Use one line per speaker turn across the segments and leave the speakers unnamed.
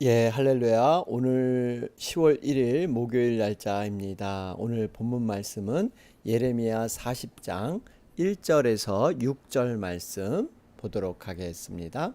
예, 할렐루야. 오늘 10월 1일 목요일 날짜입니다. 오늘 본문 말씀은 예레미야 40장 1절에서 6절 말씀 보도록 하겠습니다.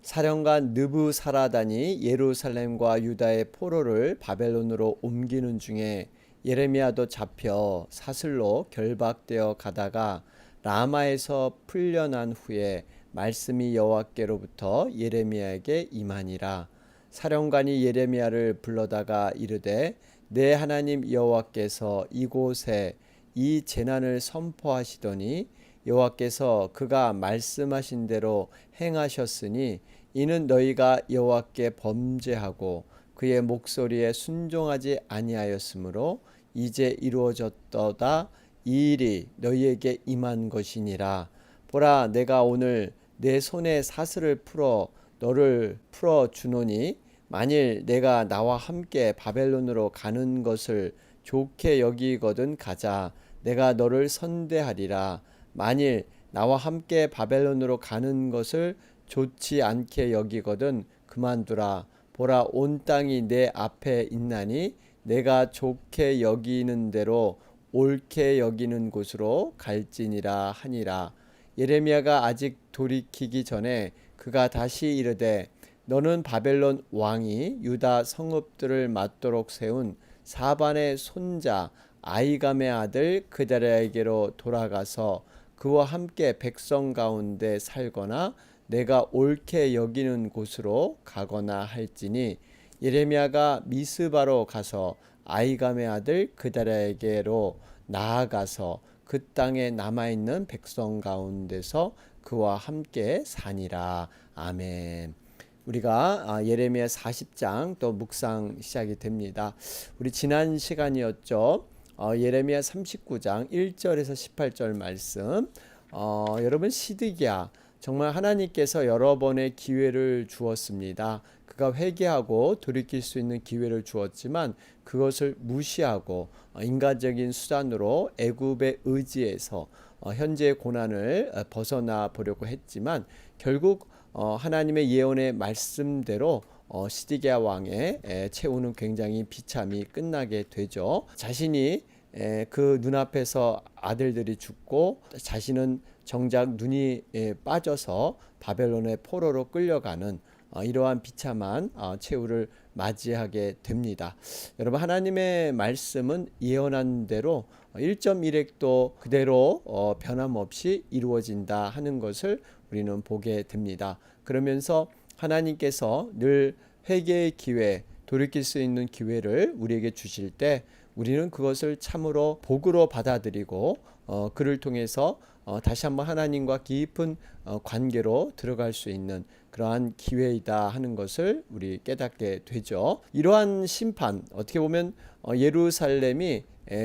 사령관 느부사라단이 예루살렘과 유다의 포로를 바벨론으로 옮기는 중에 예레미야도 잡혀 사슬로 결박되어 가다가 라마에서 풀려난 후에 말씀이 여호와께로부터 예레미야에게 임하니라. 사령관이 예레미야를 불러다가 이르되 내 하나님 여호와께서 이곳에 이 재난을 선포하시더니 여호와께서 그가 말씀하신 대로 행하셨으니 이는 너희가 여호와께 범죄하고 그의 목소리에 순종하지 아니하였으므로 이제 이루어졌도다. 이 일이 너희에게 임한 것이니라. 보라, 내가 오늘 내 손에 사슬을 풀어 너를 풀어 주노니 만일 내가 나와 함께 바벨론으로 가는 것을 좋게 여기거든 가자. 내가 너를 선대하리라. 만일 나와 함께 바벨론으로 가는 것을 좋지 않게 여기거든 그만두라. 보라, 온 땅이 내 앞에 있나니 내가 좋게 여기는 대로 옳게 여기는 곳으로 갈지니라 하니라. 예레미야가 아직 돌이키기 전에 그가 다시 이르되 너는 바벨론 왕이 유다 성읍들을 맞도록 세운 사반의 손자 아이감의 아들 그다랴에게로 돌아가서 그와 함께 백성 가운데 살거나 내가 옳게 여기는 곳으로 가거나 할지니. 예레미야가 미스바로 가서 아이감의 아들 그다랴에게로 나아가서 그 땅에 남아있는 백성 가운데서 그와 함께 사니라. 아멘. 우리가 예레미야 40장 또 묵상 시작이 됩니다. 우리 지난 시간이었죠. 예레미야 39장 1절에서 18절 말씀. 여러분, 시드기야 정말 하나님께서 여러 번의 기회를 주었습니다. 그가 회개하고 돌이킬 수 있는 기회를 주었지만 그것을 무시하고 인간적인 수단으로 애굽의 의지에서 현재의 고난을 벗어나 보려고 했지만 결국 하나님의 예언의 말씀대로 시드기야 왕의 최후는 굉장히 비참히 끝나게 되죠. 자신이 그 눈앞에서 아들들이 죽고 자신은 정작 눈이 빠져서 바벨론의 포로로 끌려가는 이러한 비참한 최후를 맞이하게 됩니다. 여러분, 하나님의 말씀은 예언한 대로 1.1획도 그대로 변함없이 이루어진다 하는 것을 우리는 보게 됩니다. 그러면서 하나님께서 늘 회개의 기회, 돌이킬 수 있는 기회를 우리에게 주실 때 우리는 그것을 참으로 복으로 받아들이고 그를 통해서 다시 한번 하나님과 깊은 관계로 들어갈 수 있는 그러한 기회이다 하는 것을 우리 깨닫게 되죠. 이러한 심판, 어떻게 보면 예루살렘이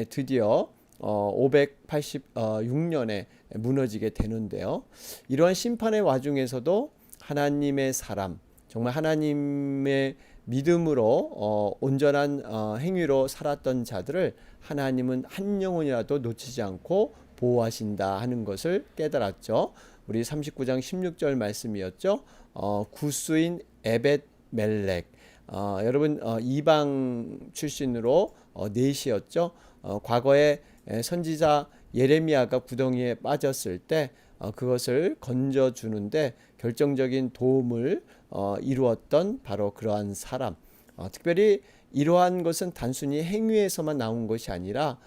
드디어 586년에 무너지게 되는데요. 이러한 심판의 와중에서도 하나님의 사람, 정말 하나님의 믿음으로 온전한 행위로 살았던 자들을 하나님은 한 영혼이라도 놓치지 않고 보호하신다 하는 것을 깨달았죠. 우리 39장 16절 말씀이었죠. 구스인 에벳 멜렉, 여러분, 이방 출신으로 넷이었죠. 과거에 선지자 예레미야가 구덩이에 빠졌을 때 그것을 건져주는데 결정적인 도움을 이루었던 바로 그러한 사람. 특별히 이러한 것은 단순히 행위에서만 나온 것이 아니라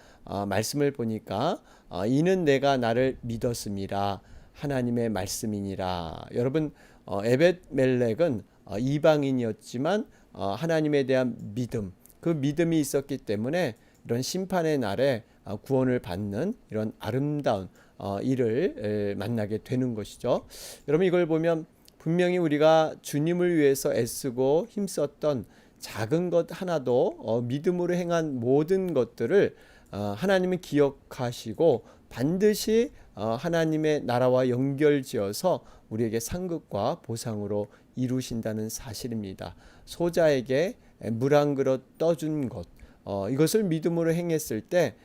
말씀을 보니까 이는 내가 나를 믿었음이라 하나님의 말씀이니라. 여러분, 에벳 멜렉은 이방인이었지만 하나님에 대한 믿음, 그 믿음이 있었기 때문에 이런 심판의 날에 구원을 받는 이런 아름다운 일을 만나게 되는 것이죠. 여러분, 이걸 보면 분명히 우리가 주님을 위해서 애쓰고 힘썼던 작은 것 하나도 믿음으로 행한 모든 것들을 하나님은 기억하시고 반드시 하나님의 나라와 연결지어서 우리에게 상급과 보상으로 이루신다는 사실입니다. 소자에게 물 한 그릇 떠준 것, 이것을 믿음으로 행했을 때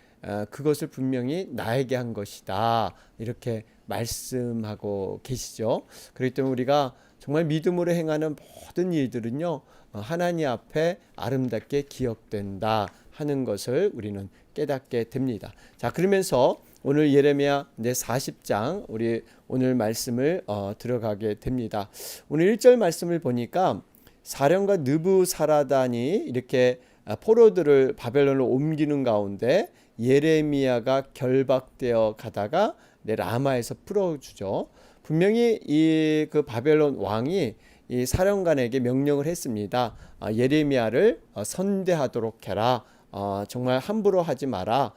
그것을 분명히 나에게 한 것이다 이렇게 말씀하고 계시죠. 그렇기 때문에 우리가 정말 믿음으로 행하는 모든 일들은요, 하나님 앞에 아름답게 기억된다 하는 것을 우리는 깨닫게 됩니다. 자, 그러면서 오늘 예레미야 40장 우리 오늘 말씀을 들어가게 됩니다. 오늘 1절 말씀을 보니까 사령과 느부사라단이 이렇게 포로들을 바벨론으로 옮기는 가운데 예레미야가 결박되어 가다가 라마에서 풀어주죠. 분명히 이 그 바벨론 왕이 이 사령관에게 명령을 했습니다. 예레미야를 선대하도록 해라. 정말 함부로 하지 마라.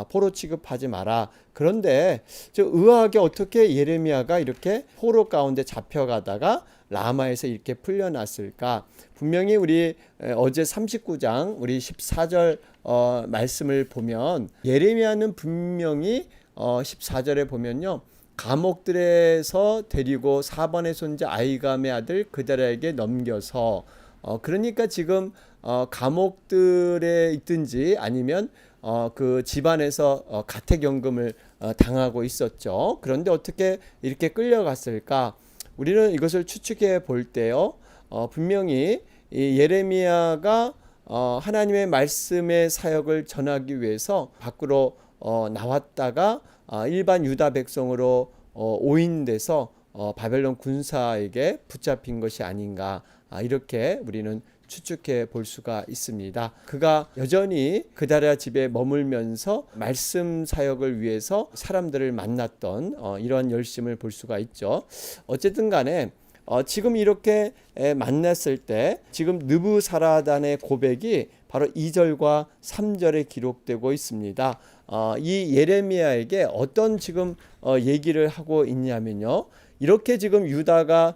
포로 취급하지 마라. 그런데 저 의아하게 어떻게 예레미야가 이렇게 포로 가운데 잡혀가다가 라마에서 이렇게 풀려났을까? 분명히 우리 어제 39장 우리 14절 말씀을 보면 예레미야는 분명히 14절에 보면요, 감옥들에서 데리고 사번의 손자 아이감의 아들 그다라에게 넘겨서 그러니까 지금 감옥들에 있든지 아니면 그 집안에서 가택연금을 당하고 있었죠. 그런데 어떻게 이렇게 끌려갔을까? 우리는 이것을 추측해 볼 때요, 분명히 이 예레미야가 하나님의 말씀의 사역을 전하기 위해서 밖으로 나왔다가 일반 유다 백성으로 오인돼서 바벨론 군사에게 붙잡힌 것이 아닌가, 이렇게 우리는 추측해 볼 수가 있습니다. 그가 여전히 그다랴 집에 머물면서 말씀 사역을 위해서 사람들을 만났던 이런 열심을 볼 수가 있죠. 어쨌든 간에 지금 이렇게 만났을 때 지금 느부사라단의 고백이 바로 2절과 3절에 기록되고 있습니다. 이 예레미야에게 어떤 지금 얘기를 하고 있냐면요, 이렇게 지금 유다가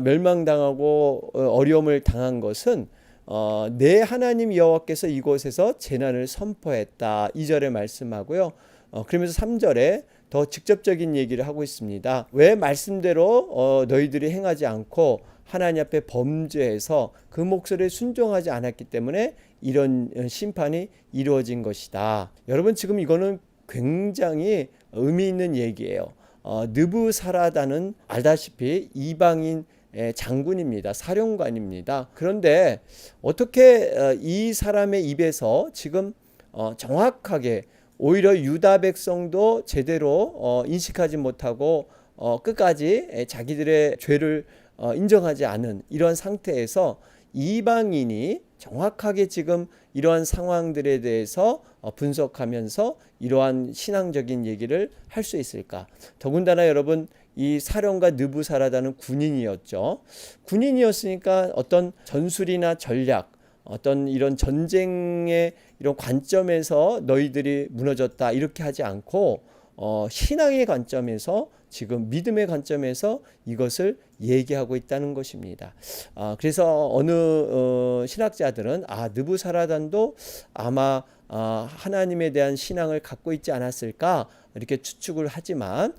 멸망당하고 어려움을 당한 것은 내 하나님 여호와께서 이곳에서 재난을 선포했다, 2절에 말씀하고요. 그러면서 3절에 더 직접적인 얘기를 하고 있습니다. 왜 말씀대로 너희들이 행하지 않고 하나님 앞에 범죄해서 그 목소리에 순종하지 않았기 때문에 이런 심판이 이루어진 것이다. 여러분, 지금 이거는 굉장히 의미 있는 얘기예요. 느부사라단은 알다시피 이방인 장군입니다. 사령관입니다. 그런데 어떻게 이 사람의 입에서 지금 정확하게 오히려 유다 백성도 제대로 인식하지 못하고 끝까지 자기들의 죄를 인정하지 않은 이런 상태에서 이방인이 정확하게 지금 이러한 상황들에 대해서 분석하면서 이러한 신앙적인 얘기를 할 수 있을까? 더군다나 여러분, 이 사령과 느부사라다는 군인이었죠. 군인이었으니까 어떤 전술이나 전략, 어떤 이런 전쟁의 이런 관점에서 너희들이 무너졌다 이렇게 하지 않고 신앙의 관점에서, 지금 믿음의 관점에서 이것을 얘기하고 있다는 것입니다. 그래서 어느 신학자들은 느부사라단도 아마 하나님에 대한 신앙을 갖고 있지 않았을까 이렇게 추측을 하지만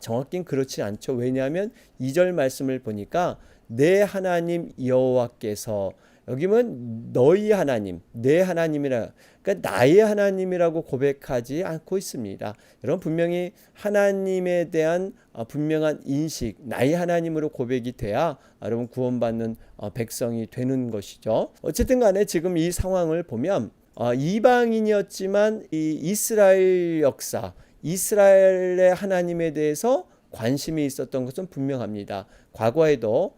정확히는 그렇지 않죠. 왜냐하면 2절 말씀을 보니까 내 하나님 여호와께서, 여기면 너희 하나님, 내 하나님이라, 그러니까 나의 하나님이라고 고백하지 않고 있습니다. 여러분, 분명히 하나님에 대한 분명한 인식, 나의 하나님으로 고백이 돼야 여러분 구원받는 백성이 되는 것이죠. 어쨌든 간에 지금 이 상황을 보면 이방인이었지만 이 이스라엘 역사, 이스라엘의 하나님에 대해서 관심이 있었던 것은 분명합니다. 과거에도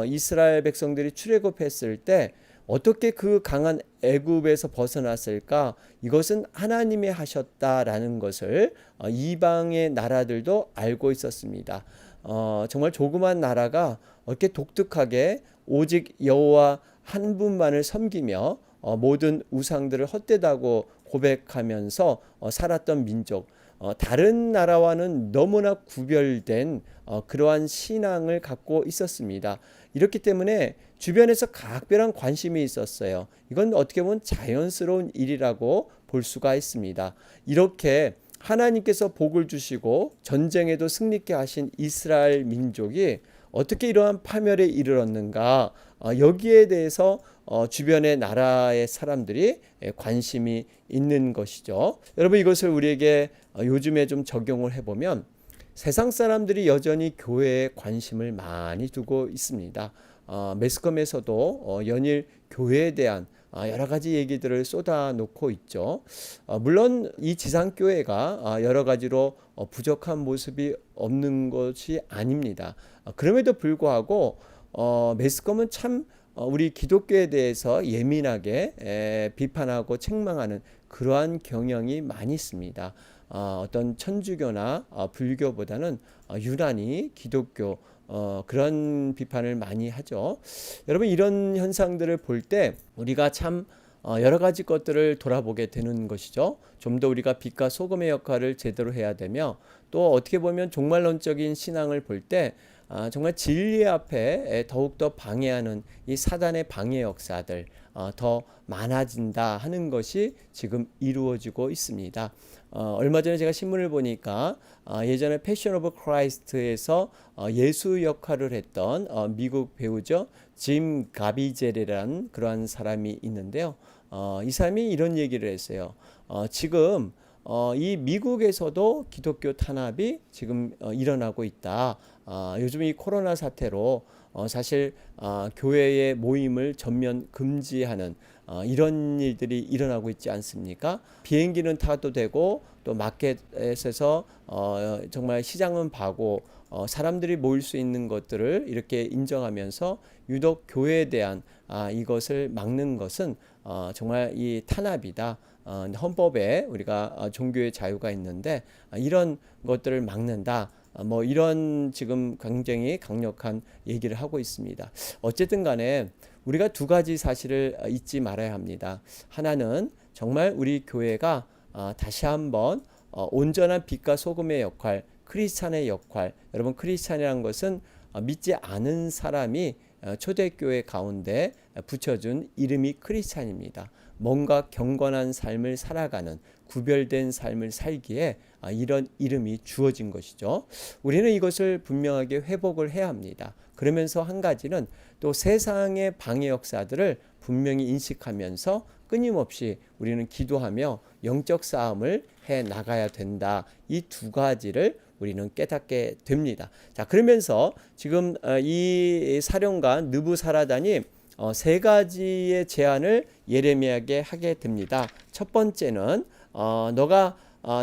이스라엘 백성들이 출애굽했을 때 어떻게 그 강한 애굽에서 벗어났을까? 이것은 하나님이 하셨다라는 것을 이방의 나라들도 알고 있었습니다. 정말 조그만 나라가 이렇게 독특하게 오직 여호와 한 분만을 섬기며 모든 우상들을 헛되다고 고백하면서 살았던 민족, 다른 나라와는 너무나 구별된 그러한 신앙을 갖고 있었습니다. 이렇기 때문에 주변에서 각별한 관심이 있었어요. 이건 어떻게 보면 자연스러운 일이라고 볼 수가 있습니다. 이렇게 하나님께서 복을 주시고 전쟁에도 승리케 하신 이스라엘 민족이 어떻게 이러한 파멸에 이르렀는가, 여기에 대해서 주변의 나라의 사람들이 관심이 있는 것이죠. 여러분, 이것을 우리에게 요즘에 좀 적용을 해보면 세상 사람들이 여전히 교회에 관심을 많이 두고 있습니다. 매스컴에서도 연일 교회에 대한 여러 가지 얘기들을 쏟아놓고 있죠. 물론 이 지상교회가 여러 가지로 부족한 모습이 없는 것이 아닙니다. 그럼에도 불구하고 매스컴은 참 우리 기독교에 대해서 예민하게 비판하고 책망하는 그러한 경향이 많이 있습니다. 어떤 천주교나 불교보다는 유난히 기독교 그런 비판을 많이 하죠. 여러분 이런 현상들을 볼 때 우리가 참 여러 가지 것들을 돌아보게 되는 것이죠. 좀 더 우리가 빛과 소금의 역할을 제대로 해야 되며 또 어떻게 보면 종말론적인 신앙을 볼 때 정말 진리 앞에 더욱더 방해하는 이 사단의 방해 역사들 더 많아진다 하는 것이 지금 이루어지고 있습니다. 얼마 전에 제가 신문을 보니까 예전에 패션 오브 크라이스트에서 예수 역할을 했던 미국 배우죠. 짐 가비젤이라는 그러한 사람이 있는데요. 이 사람이 이런 얘기를 했어요. 지금 이 미국에서도 기독교 탄압이 지금 일어나고 있다. 요즘 이 코로나 사태로 사실 교회의 모임을 전면 금지하는 이런 일들이 일어나고 있지 않습니까? 비행기는 타도 되고 또 마켓에서 정말 시장은 봐고 사람들이 모일 수 있는 것들을 이렇게 인정하면서 유독 교회에 대한 이것을 막는 것은 정말 이 탄압이다. 헌법에 우리가 종교의 자유가 있는데 이런 것들을 막는다. 뭐 이런 지금 굉장히 강력한 얘기를 하고 있습니다. 어쨌든 간에 우리가 두 가지 사실을 잊지 말아야 합니다. 하나는 정말 우리 교회가 다시 한번 온전한 빛과 소금의 역할, 크리스찬의 역할. 여러분 크리스찬이라는 것은 믿지 않은 사람이 초대교회 가운데 붙여준 이름이 크리스찬입니다. 뭔가 경건한 삶을 살아가는 구별된 삶을 살기에 이런 이름이 주어진 것이죠. 우리는 이것을 분명하게 회복을 해야 합니다. 그러면서 한 가지는 또 세상의 방해 역사들을 분명히 인식하면서 끊임없이 우리는 기도하며 영적 싸움을 해 나가야 된다. 이 두 가지를 우리는 깨닫게 됩니다. 자, 그러면서 지금 이 사령관 느부사라단이 세 가지의 제안을 예레미야에게 하게 됩니다. 첫 번째는 너가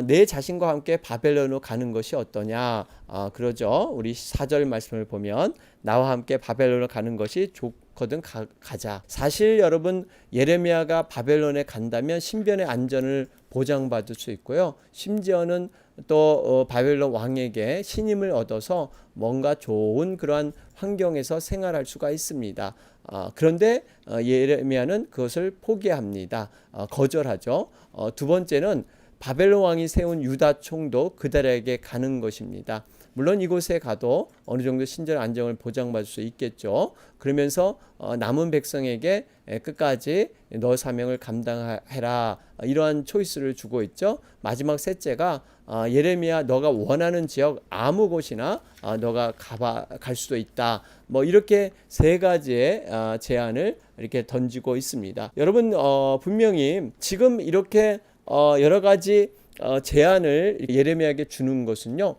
내 자신과 함께 바벨론으로 가는 것이 어떠냐 그러죠. 우리 4절 말씀을 보면 나와 함께 바벨론으로 가는 것이 좋거든 가자. 사실 여러분 예레미야가 바벨론에 간다면 신변의 안전을 보장받을 수 있고요. 심지어는 또 바벨론 왕에게 신임을 얻어서 뭔가 좋은 그러한 환경에서 생활할 수가 있습니다. 그런데 예레미야는 그것을 포기합니다. 거절하죠. 두 번째는 바벨론 왕이 세운 유다 총도 그들에게 가는 것입니다. 물론 이곳에 가도 어느 정도 신전 안정을 보장받을 수 있겠죠. 그러면서 남은 백성에게 끝까지 너 사명을 감당해라 이러한 초이스를 주고 있죠. 마지막 셋째가 예레미야 너가 원하는 지역 아무 곳이나 너가 갈 수도 있다. 뭐 이렇게 세 가지의 제안을 이렇게 던지고 있습니다. 여러분 분명히 지금 이렇게 여러 가지 제안을 예레미야에게 주는 것은요.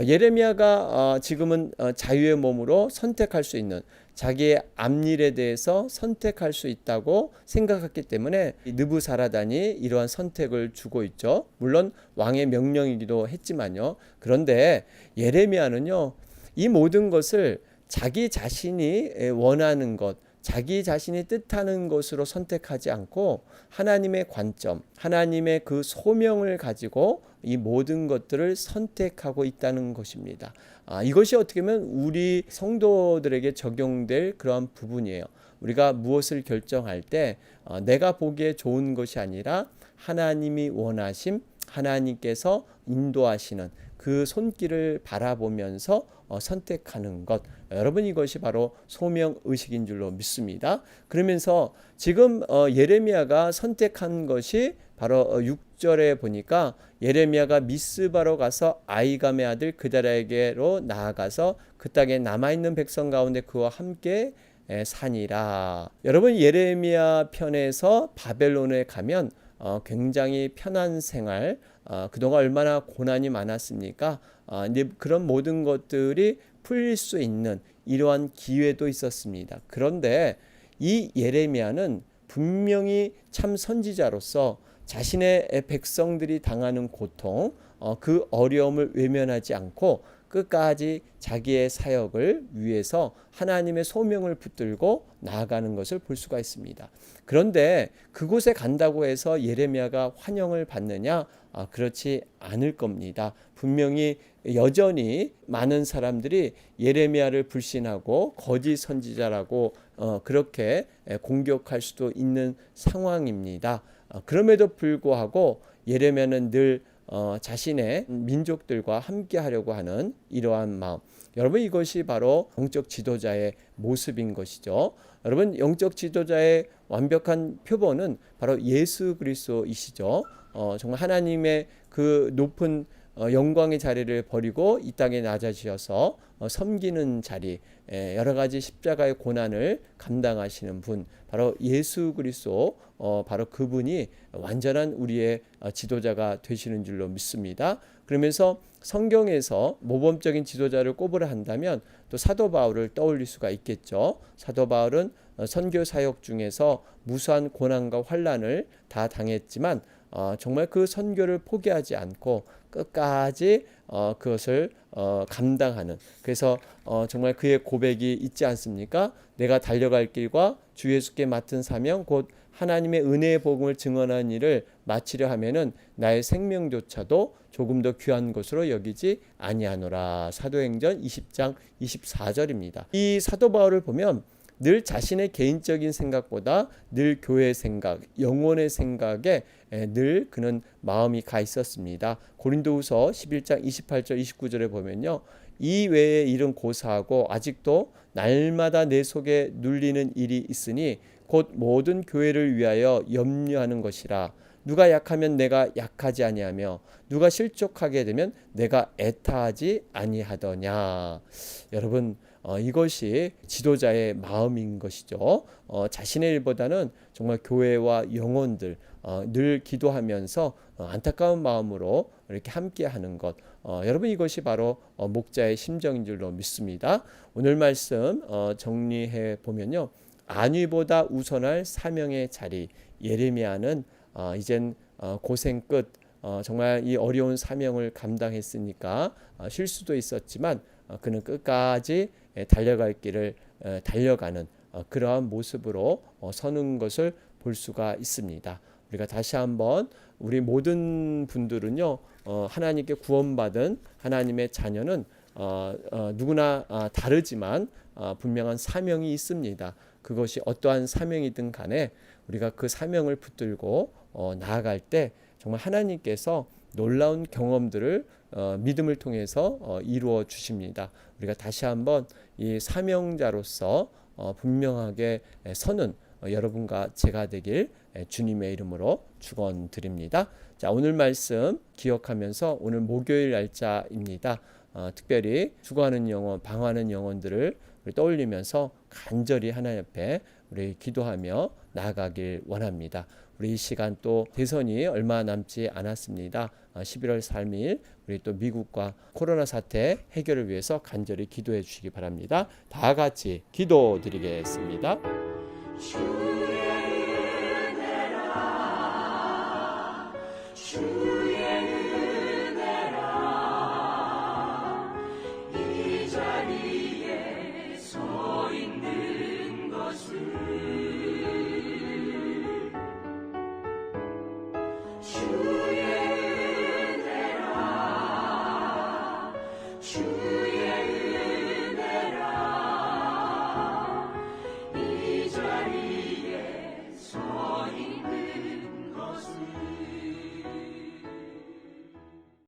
예레미야가 지금은 자유의 몸으로 선택할 수 있는 자기의 앞일에 대해서 선택할 수 있다고 생각했기 때문에 느부사라단이 이러한 선택을 주고 있죠. 물론 왕의 명령이기도 했지만요. 그런데 예레미야는요. 이 모든 것을 자기 자신이 원하는 것, 자기 자신이 뜻하는 것으로 선택하지 않고 하나님의 관점, 하나님의 그 소명을 가지고 이 모든 것들을 선택하고 있다는 것입니다. 이것이 어떻게 보면 우리 성도들에게 적용될 그러한 부분이에요. 우리가 무엇을 결정할 때 내가 보기에 좋은 것이 아니라 하나님이 원하심, 하나님께서 인도하시는 그 손길을 바라보면서 선택하는 것. 여러분 이것이 바로 소명의식인 줄로 믿습니다. 그러면서 지금 예레미야가 선택한 것이 바로 6절에 보니까 예레미야가 미스바로 가서 아이감의 아들 그다라에게로 나아가서 그 땅에 남아있는 백성 가운데 그와 함께 사니라. 여러분 예레미야 편에서 바벨론에 가면 굉장히 편한 생활, 그동안 얼마나 고난이 많았습니까? 이제 그런 모든 것들이 풀릴 수 있는 이러한 기회도 있었습니다. 그런데 이 예레미야는 분명히 참 선지자로서 자신의 백성들이 당하는 고통, 그 어려움을 외면하지 않고 끝까지 자기의 사역을 위해서 하나님의 소명을 붙들고 나아가는 것을 볼 수가 있습니다. 그런데 그곳에 간다고 해서 예레미야가 환영을 받느냐? 그렇지 않을 겁니다. 분명히 여전히 많은 사람들이 예레미야를 불신하고 거짓 선지자라고 그렇게 공격할 수도 있는 상황입니다. 그럼에도 불구하고 예레미야는 늘 자신의 민족들과 함께 하려고 하는 이러한 마음. 여러분, 이것이 바로 영적 지도자의 모습인 것이죠. 여러분, 영적 지도자의 완벽한 표본은 바로 예수 그리스도이시죠. 정말 하나님의 그 높은 영광의 자리를 버리고 이 땅에 낮아지셔서 섬기는 자리, 여러 가지 십자가의 고난을 감당하시는 분, 바로 예수 그리스도, 바로 그분이 완전한 우리의 지도자가 되시는 줄로 믿습니다. 그러면서 성경에서 모범적인 지도자를 꼽으라 한다면 또 사도 바울을 떠올릴 수가 있겠죠. 사도 바울은 선교 사역 중에서 무수한 고난과 환난을 다 당했지만 정말 그 선교를 포기하지 않고 끝까지 그것을 감당하는, 그래서 정말 그의 고백이 있지 않습니까? 내가 달려갈 길과 주 예수께 맡은 사명 곧 하나님의 은혜의 복음을 증언하는 일을 마치려 하면은 나의 생명조차도 조금 더 귀한 것으로 여기지 아니하노라. 사도행전 20장 24절입니다. 이 사도 바울을 보면 늘 자신의 개인적인 생각보다 늘 교회의 생각, 영혼의 생각에 늘 그는 마음이 가 있었습니다. 고린도후서 11장 28절 29절에 보면요, 이 외에 일은 고사하고 아직도 날마다 내 속에 눌리는 일이 있으니 곧 모든 교회를 위하여 염려하는 것이라. 누가 약하면 내가 약하지 아니하며 누가 실족하게 되면 내가 애타하지 아니하더냐. 여러분, 이것이 지도자의 마음인 것이죠. 자신의 일보다는 정말 교회와 영혼들 늘 기도하면서 안타까운 마음으로 이렇게 함께하는 것, 여러분, 이것이 바로 목자의 심정인 줄로 믿습니다. 오늘 말씀 정리해 보면요, 안위보다 우선할 사명의 자리. 예레미야는 이젠 고생 끝, 정말 이 어려운 사명을 감당했으니까 쉴 수도 있었지만 그는 끝까지 달려갈 길을 달려가는 그러한 모습으로 서는 것을 볼 수가 있습니다. 우리가 다시 한번 우리 모든 분들은요, 하나님께 구원받은 하나님의 자녀는 누구나 다르지만 분명한 사명이 있습니다. 그것이 어떠한 사명이든 간에 우리가 그 사명을 붙들고 나아갈 때 정말 하나님께서 놀라운 경험들을 믿음을 통해서 이루어 주십니다. 우리가 다시 한번 이 사명자로서 분명하게 서는 여러분과 제가 되길 주님의 이름으로 축원드립니다. 자, 오늘 말씀 기억하면서 오늘 목요일 날짜입니다. 특별히 수고하는 영혼, 방황하는 영혼들을 우리 떠올리면서 간절히 하나님 앞에 우리 기도하며 나아가길 원합니다. 우리 이 시간 또 대선이 얼마 남지 않았습니다. 11월 3일 우리 또 미국과 코로나 사태 해결을 위해서 간절히 기도해 주시기 바랍니다. 다 같이 기도드리겠습니다.